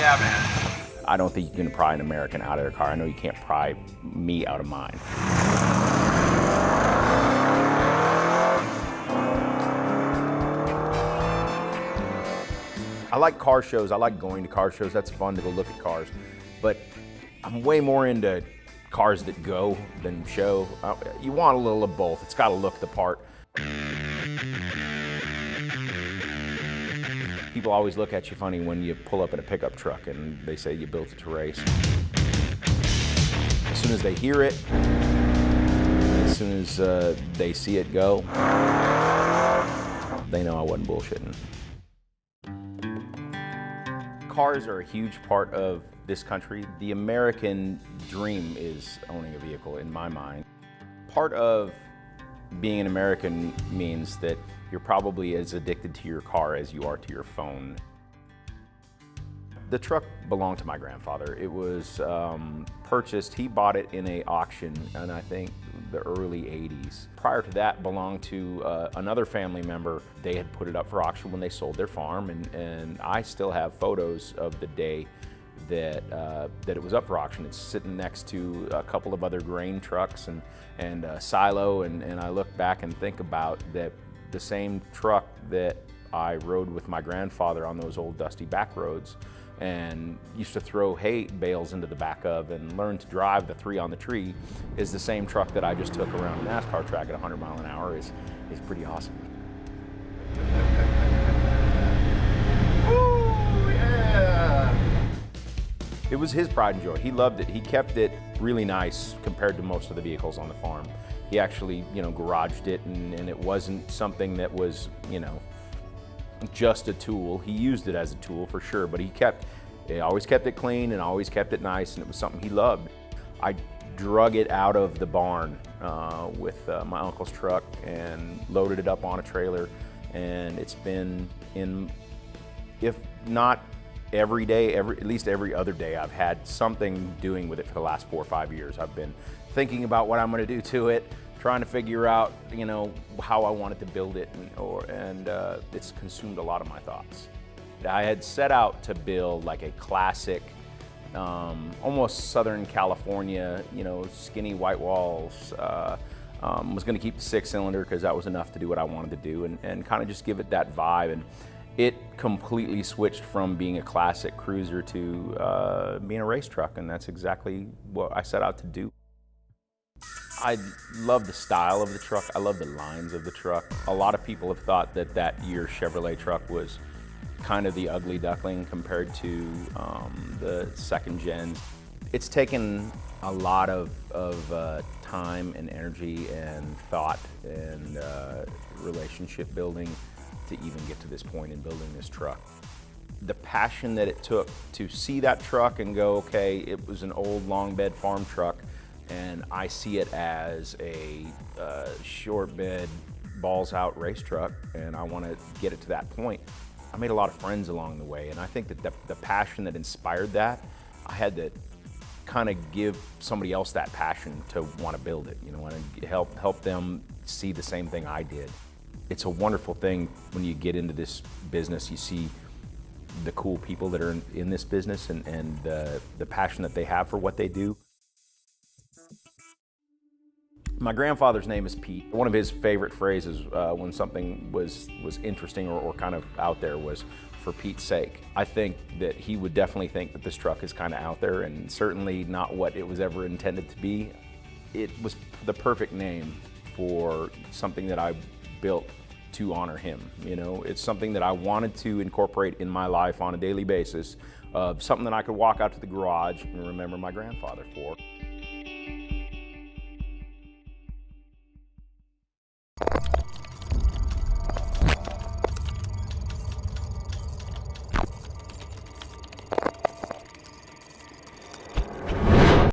Yeah, man. I don't think you can pry an American out of their car. I know you can't pry me out of mine. I like car shows. I like going to car shows. That's fun to go look at cars. But I'm way more into cars that go than show. You want a little of both. It's got to look the part. People always look at you funny when you pull up in a pickup truck and they say you built it to race. As soon as they hear it, as soon as they see it go, they know I wasn't bullshitting. Cars are a huge part of this country. The American dream is owning a vehicle, in my mind. Part of being an American means that you're probably as addicted to your car as you are to your phone. The truck belonged to my grandfather. It was purchased, he bought it in an auction in I think the early 80s. Prior to that, belonged to another family member. They had put it up for auction when they sold their farm, and I still have photos of the day that it was up for auction. It's sitting next to a couple of other grain trucks and a silo, and I look back and think about that the same truck that I rode with my grandfather on those old dusty back roads and used to throw hay bales into the back of and learn to drive the 3 on the tree is the same truck that I just took around a NASCAR track at 100 miles an hour is pretty awesome. Ooh, yeah. It was his pride and joy. He loved it. He kept it really nice compared to most of the vehicles on the farm. He actually, garaged it, and it wasn't something that was, just a tool. He used it as a tool for sure, but he always kept it clean and always kept it nice, and it was something he loved. I drug it out of the barn with my uncle's truck and loaded it up on a trailer, and it's been in, if not every day, at least every other day, I've had something doing with it for the last 4 or 5 years. I've been thinking about what I'm going to do to it, trying to figure out, how I wanted to build it, and it's consumed a lot of my thoughts. I had set out to build like a classic, almost Southern California, skinny white walls. Was going to keep the 6-cylinder because that was enough to do what I wanted to do, and kind of just give it that vibe. And it completely switched from being a classic cruiser to being a race truck, and that's exactly what I set out to do. I love the style of the truck. I love the lines of the truck. A lot of people have thought that year Chevrolet truck was kind of the ugly duckling compared to the second gens. It's taken a lot of time and energy and thought and relationship building to even get to this point in building this truck. The passion that it took to see that truck and go, okay, it was an old long bed farm truck, and I see it as a short bed, balls out race truck, and I want to get it to that point. I made a lot of friends along the way, and I think that the passion that inspired that, I had to kind of give somebody else that passion to want to build it, and help them see the same thing I did. It's a wonderful thing when you get into this business. You see the cool people that are in this business and the passion that they have for what they do. My grandfather's name is Pete. One of his favorite phrases when something was interesting or kind of out there was, "For Pete's sake." I think that he would definitely think that this truck is kind of out there and certainly not what it was ever intended to be. It was the perfect name for something that I built to honor him. It's something that I wanted to incorporate in my life on a daily basis, something that I could walk out to the garage and remember my grandfather for.